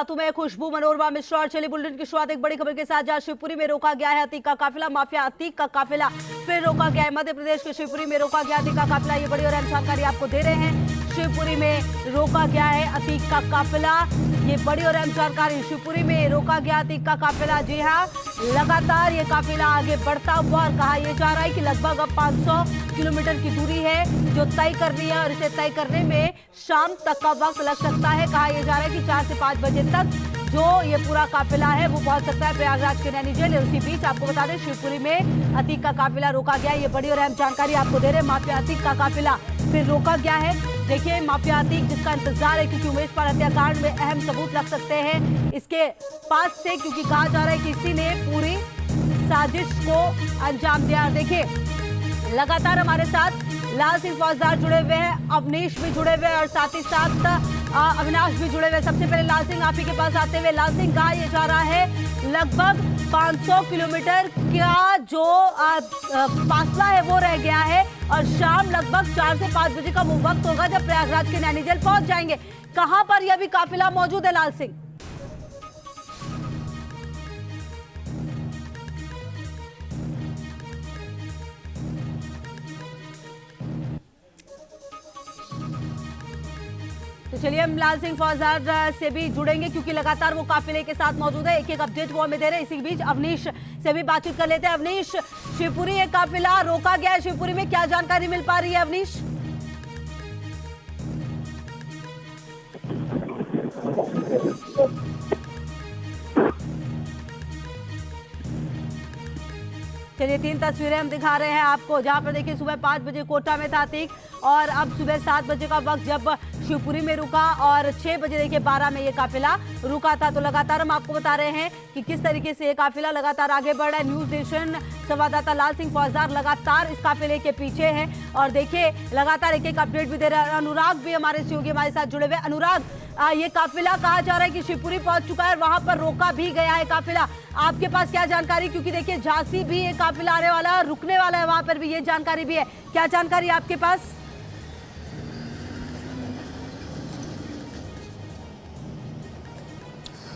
साथ हूं मैं खुशबू मनोरमा मिश्रा और चली बुलेटिन की शुरुआत एक बड़ी खबर के साथ, जहां शिवपुरी में रोका गया है अतीक का काफिला। माफिया अतीक का काफिला फिर रोका गया है। मध्य प्रदेश के शिवपुरी में रोका गया अतीक का काफिला। ये बड़ी और अहम जानकारी आपको दे रहे हैं। शिवपुरी में रोका गया है अतीक का काफिला। ये बड़ी और अहम जानकारी। शिवपुरी में रोका गया अतीक का काफिला। जी हाँ, लगातार ये काफिला आगे बढ़ता हुआ और कहा यह जा रहा है कि लगभग अब 500 किलोमीटर की दूरी है जो तय करनी है और इसे तय करने में शाम तक का वक्त लग सकता है। कहा यह जा रहा है कि 4 से 5 बजे तक जो ये पूरा काफिला है वो पहुंच सकता है प्रयागराज के नैनी जेल। उसी बीच आपको बता दें शिवपुरी में अतीक का काफिला रोका गया। ये बड़ी और अहम जानकारी आपको दे रहे हैं। माफिया अतीक का काफिला फिर रोका गया है। देखिए, माफिया अतीक जिसका इंतजार है क्योंकि उमेश पाल हत्याकांड में अहम सबूत लग सकते हैं इसके पास से, क्योंकि कहा जा रहा है कि इसी ने पूरी साजिश को अंजाम दिया। देखिए, लगातार हमारे साथ लाल सिंह फौजदार जुड़े हुए हैं, अवनीश भी जुड़े हुए हैं और साथ ही साथ अविनाश भी जुड़े हुए। सबसे पहले लाल सिंह, आप ही के पास आते हुए। लाल सिंह, कहा यह जा रहा है लगभग 500 किलोमीटर का जो फासला है वो रह गया है और शाम लगभग 4 से 5 बजे का वो वक्त होगा जब प्रयागराज के नैनी जेल पहुंच जाएंगे। कहां पर यह भी काफिला मौजूद है लाल सिंह? तो चलिए हम लाल सिंह फौजदार से भी जुड़ेंगे क्योंकि लगातार वो काफिले के साथ मौजूद है। एक एक अपडेट वो हमें दे रहे हैं। इसी बीच अवनीश से भी बातचीत कर लेते हैं। अवनीश, शिवपुरी एक काफिला रोका गया है, शिवपुरी में क्या जानकारी मिल पा रही है अवनीश? चलिए 3 तस्वीरें हम दिखा रहे हैं आपको, जहां पर देखिए सुबह 5 बजे कोटा में था अतीक और अब सुबह 7 बजे का वक्त जब शिवपुरी में रुका और 6 बजे देखिए 12 में ये काफिला रुका था। तो लगातार हम आपको बता रहे हैं कि किस तरीके से ये काफिला लगातार आगे बढ़ रहा है। न्यूज नेशन संवाददाता लाल सिंह फौजदार लगातार इस काफिले के पीछे है और देखिए लगातार एक एक अपडेट भी दे रहा है। अनुराग भी हमारे सहयोगी हमारे साथ जुड़े हुए। अनुराग, ये काफिला कहा जा रहा है कि शिवपुरी पहुंच चुका है और वहां पर रोका भी गया है काफिला। आपके पास क्या जानकारी, क्योंकि देखिए झांसी भी ये काफिला आने वाला है, रुकने वाला है वहां पर भी, ये जानकारी भी है। क्या जानकारी आपके पास?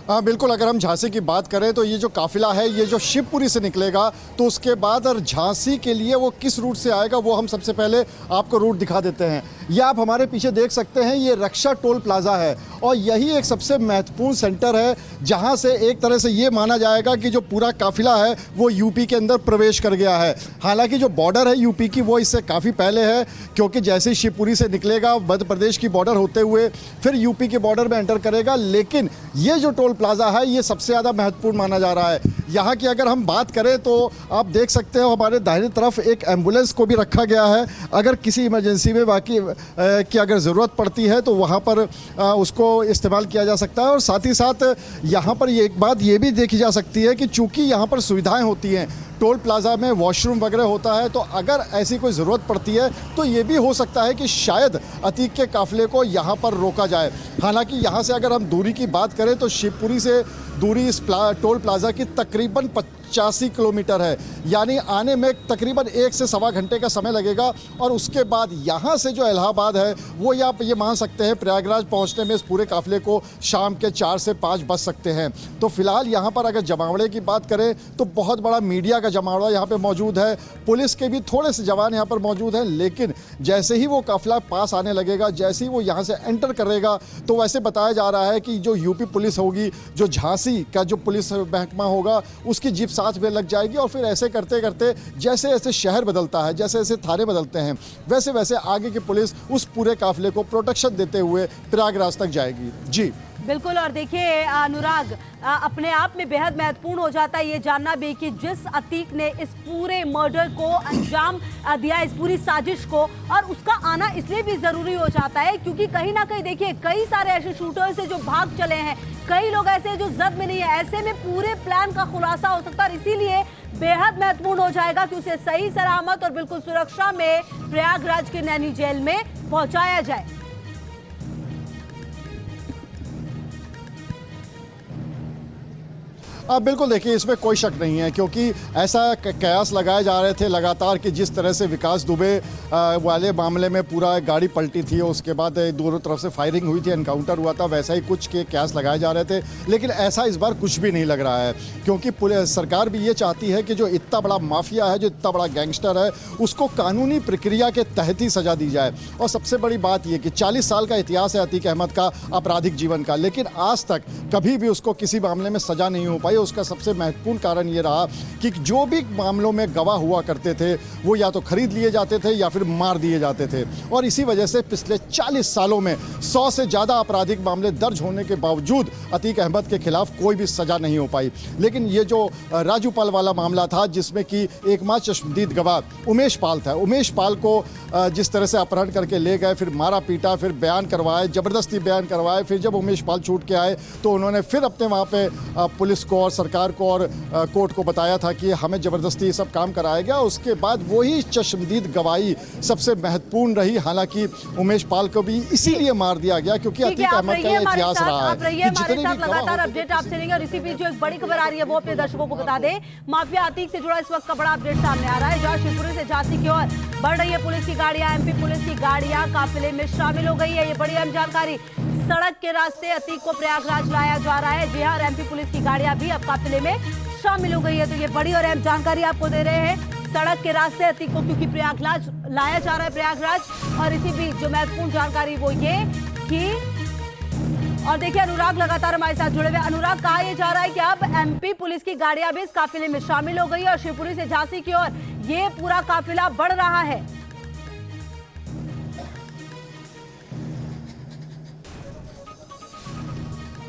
हाँ बिल्कुल, अगर हम झांसी की बात करें तो ये जो काफिला है ये जो शिवपुरी से निकलेगा तो उसके बाद और झांसी के लिए वो किस रूट से आएगा वो हम सबसे पहले आपको रूट दिखा देते हैं। ये आप हमारे पीछे देख सकते हैं, ये रक्षा टोल प्लाजा है और यही एक सबसे महत्वपूर्ण सेंटर है जहां से एक तरह से ये माना जाएगा कि जो पूरा काफिला है वो यूपी के अंदर प्रवेश कर गया है। हालांकि जो बॉर्डर है यूपी की वो इससे काफ़ी पहले है, क्योंकि जैसे ही शिवपुरी से निकलेगा मध्य प्रदेश की बॉर्डर होते हुए फिर यूपी के बॉर्डर में एंटर करेगा। लेकिन ये जो टोल प्लाजा है ये सबसे ज़्यादा महत्वपूर्ण माना जा रहा है। यहाँ की अगर हम बात करें तो आप देख सकते हो हमारे दाहिने तरफ एक एम्बुलेंस को भी रखा गया है। अगर किसी इमरजेंसी में बाकी की अगर ज़रूरत पड़ती है तो वहाँ पर उसको इस्तेमाल किया जा सकता है। और साथ ही साथ यहाँ पर एक बात ये भी देखी जा सकती है कि चूँकि यहाँ पर सुविधाएँ होती हैं, टोल प्लाजा में वॉशरूम वगैरह होता है, तो अगर ऐसी कोई ज़रूरत पड़ती है तो ये भी हो सकता है कि शायद अतीक के काफिले को यहाँ पर रोका जाए। हालांकि यहाँ से अगर हम दूरी की बात करें तो शिवपुरी से दूरी इस टोल प्लाजा की तकरीबन 85 किलोमीटर है, यानी आने में तकरीबन 1 से सवा घंटे का समय लगेगा। और उसके बाद यहाँ से जो इलाहाबाद है वो आप ये मान सकते हैं प्रयागराज पहुँचने में इस पूरे काफिले को शाम के 4 से 5 बज सकते हैं। तो फिलहाल यहाँ पर अगर जमावड़े की बात करें तो बहुत बड़ा मीडिया का जमावड़ा यहाँ पे मौजूद है, पुलिस के भी थोड़े से जवान यहाँ पर मौजूद हैं। लेकिन जैसे ही वो काफिला पास आने लगेगा, जैसे ही वो यहाँ से एंटर करेगा, तो वैसे बताया जा रहा है कि जो यूपी पुलिस होगी, जो झांसी का जो पुलिस महकमा होगा, उसकी जीप साथ में लग जाएगी और फिर ऐसे करते करते जैसे जैसे शहर बदलता है, जैसे जैसे थाने बदलते हैं, वैसे वैसे आगे की पुलिस उस पूरे काफिले को प्रोटेक्शन देते हुए प्रयागराज तक जाएगी। जी बिल्कुल। और देखिए अनुराग, अपने आप में बेहद महत्वपूर्ण हो जाता है ये जानना भी कि जिस अतीक ने इस पूरे मर्डर को अंजाम दिया, इस पूरी साजिश को, और उसका आना इसलिए भी जरूरी हो जाता है क्योंकि कहीं ना कहीं देखिए कई सारे ऐसे शूटर्स हैं जो भाग चले हैं, कई लोग ऐसे हैं जो जद में नहीं है। ऐसे में पूरे प्लान का खुलासा हो सकता है और इसीलिए बेहद महत्वपूर्ण हो जाएगा कि उसे सही सलामत और बिल्कुल सुरक्षा में प्रयागराज के नैनी जेल में पहुंचाया जाए। बिल्कुल, देखिए इसमें कोई शक नहीं है, क्योंकि ऐसा कयास लगाए जा रहे थे लगातार कि जिस तरह से विकास दुबे वाले मामले में पूरा गाड़ी पलटी थी, उसके बाद दोनों तरफ से फायरिंग हुई थी, एनकाउंटर हुआ था, वैसा ही कुछ के कयास लगाए जा रहे थे। लेकिन ऐसा इस बार कुछ भी नहीं लग रहा है, क्योंकि सरकार भी ये चाहती है कि जो इतना बड़ा माफिया है, जो इतना बड़ा गैंगस्टर है, उसको कानूनी प्रक्रिया के तहत ही सजा दी जाए। और सबसे बड़ी बात यह कि 40 साल का इतिहास है अतीक अहमद का आपराधिक जीवन का, लेकिन आज तक कभी भी उसको किसी मामले में सजा नहीं हो पाई। उसका सबसे महत्वपूर्ण कारण ये रहा कि जो भी मामलों में गवाह हुआ करते थे, वो या तो खरीद लिए जाते थे या फिर मार दिए जाते थे। और इसी वजह से पिछले 40 सालों में 100 से ज़्यादा आपराधिक मामले दर्ज होने के बावजूद अतीक अहमद के खिलाफ कोई भी सजा नहीं हो पाई। लेकिन ये जो राजू पाल वाला मामला था, जिसमें कि एकमात्र चश्मदीद गवाह उमेश पाल था, उमेश पाल को जिस तरह से अपहरण करके ले गए, फिर मारा पीटा, फिर बयान करवाए, ज़बरदस्ती बयान करवाए, फिर जब उमेश पाल छूट के आए तो उन्होंने फिर अपने वहाँ पे पुलिस को और सरकार को और कोर्ट को बताया था कि हमें ज़बरदस्ती ये सब काम कराया गया। उसके बाद वही चश्मदीद गवाही सबसे महत्वपूर्ण रही। हालांकि उमेश पाल को भी इसीलिए मार दिया गया क्योंकि अतीक अहमद का इतिहास रहा है कि जितने भी लगातार अपडेट आपसे लेंगे। और इसी बीच जो एक बड़ी खबर आ रही है वो अपने दर्शकों को बता दें। माफिया अतीक से जुड़ा इस वक्त का बड़ा अपडेट सामने आ रहा है, जहां शिवपुरी से झांसी की ओर बढ़ रही है पुलिस की गाड़ियां। एमपी पुलिस की गाड़ियां काफिले में शामिल हो गई है। ये बड़ी अहम जानकारी। सड़क के रास्ते अतीक को प्रयागराज लाया जा रहा है। जी हां, एमपी पुलिस की गाड़ियां भी अब काफिले में शामिल हो गई है। तो ये बड़ी और अहम जानकारी आपको दे रहे हैं। सड़क के रास्ते अतीक को क्योंकि प्रयागराज लाया जा रहा है, प्रयागराज। और इसी बीच जो महत्वपूर्ण जानकारी वो ये कि, और देखिए अनुराग लगातार हमारे साथ जुड़े हुए। अनुराग, कहा यह जा रहा है कि अब एमपी पुलिस की गाड़ियां भी इस काफिले में शामिल हो गई है और शिवपुरी से झांसी की ओर ये पूरा काफिला बढ़ रहा है।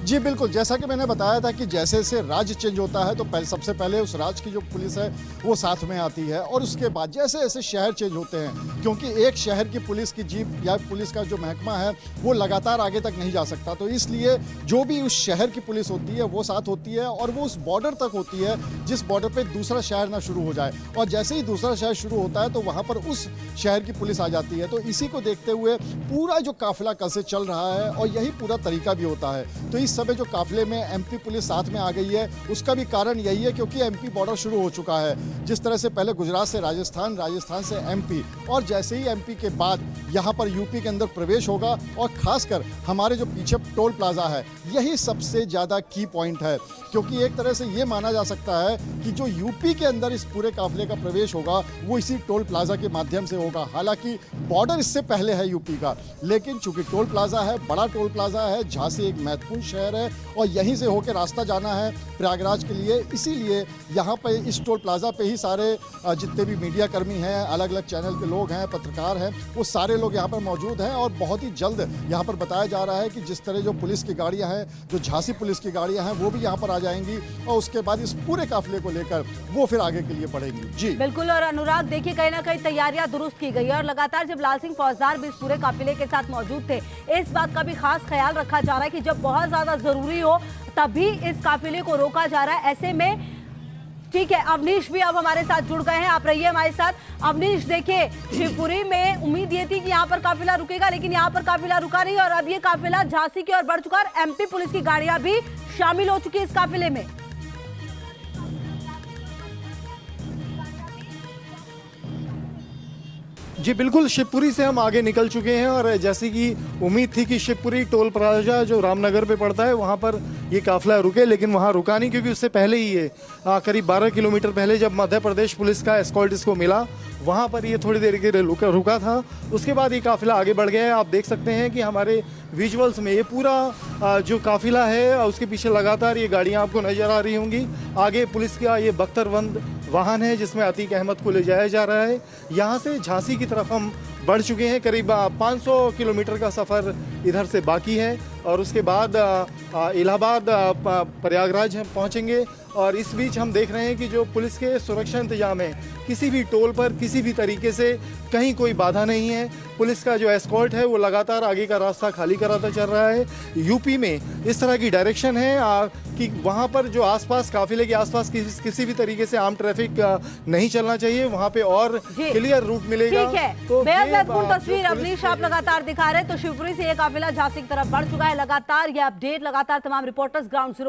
जी बिल्कुल, जैसा कि मैंने बताया था कि जैसे जैसे राज्य चेंज होता है तो सबसे पहले उस राज्य की जो पुलिस है वो साथ में आती है, और उसके बाद जैसे जैसे शहर चेंज होते हैं, क्योंकि एक शहर की पुलिस की जीप या पुलिस का जो महकमा है वो लगातार आगे तक नहीं जा सकता, तो इसलिए जो भी उस शहर की पुलिस होती है वो साथ होती है और वो उस बॉर्डर तक होती है जिस बॉर्डर पर दूसरा शहर ना शुरू हो जाए। और जैसे ही दूसरा शहर शुरू होता है तो वहाँ पर उस शहर की पुलिस आ जाती है। तो इसी को देखते हुए पूरा जो काफिला कल से चल रहा है और यही पूरा तरीका भी होता है। तो इस समय जो काफिले में एमपी पुलिस साथ में आ गई है, उसका भी कारण यही है क्योंकि एमपी बॉर्डर शुरू हो चुका है। जिस तरह से पहले गुजरात से राजस्थान, राजस्थान से एमपी, और जैसे ही एमपी के बाद यहाँ पर यूपी के अंदर प्रवेश होगा, और खासकर हमारे जो पीछे टोल प्लाजा है यही सबसे ज़्यादा की पॉइंट है, क्योंकि एक तरह से ये माना जा सकता है कि जो यूपी के अंदर इस पूरे काफिले का प्रवेश होगा वो इसी टोल प्लाजा के माध्यम से होगा। हालांकि बॉर्डर इससे पहले है यूपी का, लेकिन चूंकि टोल प्लाजा है, बड़ा टोल प्लाजा है, झांसी एक महत्वपूर्ण शहर है और यहीं से होकर रास्ता जाना है प्रयागराज के लिए, इसीलिए यहाँ पे इस टोल प्लाजा पे ही सारे जितने भी मीडिया कर्मी हैं, अलग अलग चैनल के लोग हैं, पत्रकार हैं, वो सारे लोग यहाँ पर मौजूद हैं। और बहुत ही जल्द यहाँ पर बताया जा रहा है कि जिस तरह जो पुलिस की गाड़ियाँ हैं, जो झांसी पुलिस की गाड़ियाँ हैं, वो भी यहाँ पर आ जाएंगी और उसके बाद इस पूरे काफिले को लेकर वो फिर आगे के लिए बढ़ेंगी। जी बिल्कुल। और अनुराग, देखिए कहीं ना कहीं तैयारियां दुरुस्त की गई है और लगातार जब लाल सिंह फौजदार भी इस पूरे काफिले के साथ मौजूद थे, इस बात का भी खास ख्याल रखा जा रहा है कि जब बहुत ज्यादा जरूरी हो तभी इस काफिले को रोका जा रहा है। ऐसे में ठीक है, अवनीश भी अब हमारे साथ जुड़ गए हैं, आप रहिए हमारे साथ। अवनीश, देखिए शिवपुरी में उम्मीद ये थी कि यहाँ पर काफिला रुकेगा, लेकिन यहाँ पर काफिला रुका नहीं और अब ये काफिला झांसी की ओर बढ़ चुका है। एमपी पुलिस की गाड़ियां भी शामिल हो चुकी है इस काफिले में। जी बिल्कुल, शिवपुरी से हम आगे निकल चुके हैं और जैसे कि उम्मीद थी कि शिवपुरी टोल प्लाजा जो रामनगर पे पड़ता है वहाँ पर ये काफिला रुके, लेकिन वहाँ रुका नहीं, क्योंकि उससे पहले ही ये करीब 12 किलोमीटर पहले जब मध्य प्रदेश पुलिस का एस्कॉर्ट इसको मिला, वहाँ पर ये थोड़ी देर के लिए रुका था। उसके बाद ये काफिला आगे बढ़ गया है। आप देख सकते हैं कि हमारे विजुअल्स में ये पूरा जो काफिला है उसके पीछे लगातार ये गाड़ियाँ आपको नज़र आ रही होंगी। आगे पुलिस का ये बख्तरबंद वाहन है जिसमें अतीक अहमद को ले जाया जा रहा है। यहाँ से झांसी की तरफ हम बढ़ चुके हैं, करीब 500 किलोमीटर का सफ़र इधर से बाकी है और उसके बाद इलाहाबाद प्रयागराज हम पहुँचेंगे। और इस बीच हम देख रहे हैं कि जो पुलिस के सुरक्षा इंतजाम है, किसी भी टोल पर किसी भी तरीके से कहीं कोई बाधा नहीं है। पुलिस का जो एस्कॉर्ट है वो लगातार आगे का रास्ता खाली कराता चल रहा है। यूपी में इस तरह की डायरेक्शन है कि वहाँ पर जो आसपास काफिले के आसपास किसी भी तरीके से आम ट्रैफिक नहीं चलना चाहिए, वहाँ पे और क्लियर रूट मिलेगा। ठीक है, तो बेहद महत्वपूर्ण तस्वीर अवनीश आप लगातार दिखा रहे हैं। तो शिवपुरी से ये काफिला झांसी की तरफ बढ़ चुका है। लगातार ये अपडेट, लगातार तमाम रिपोर्टर्स ग्राउंड जीरो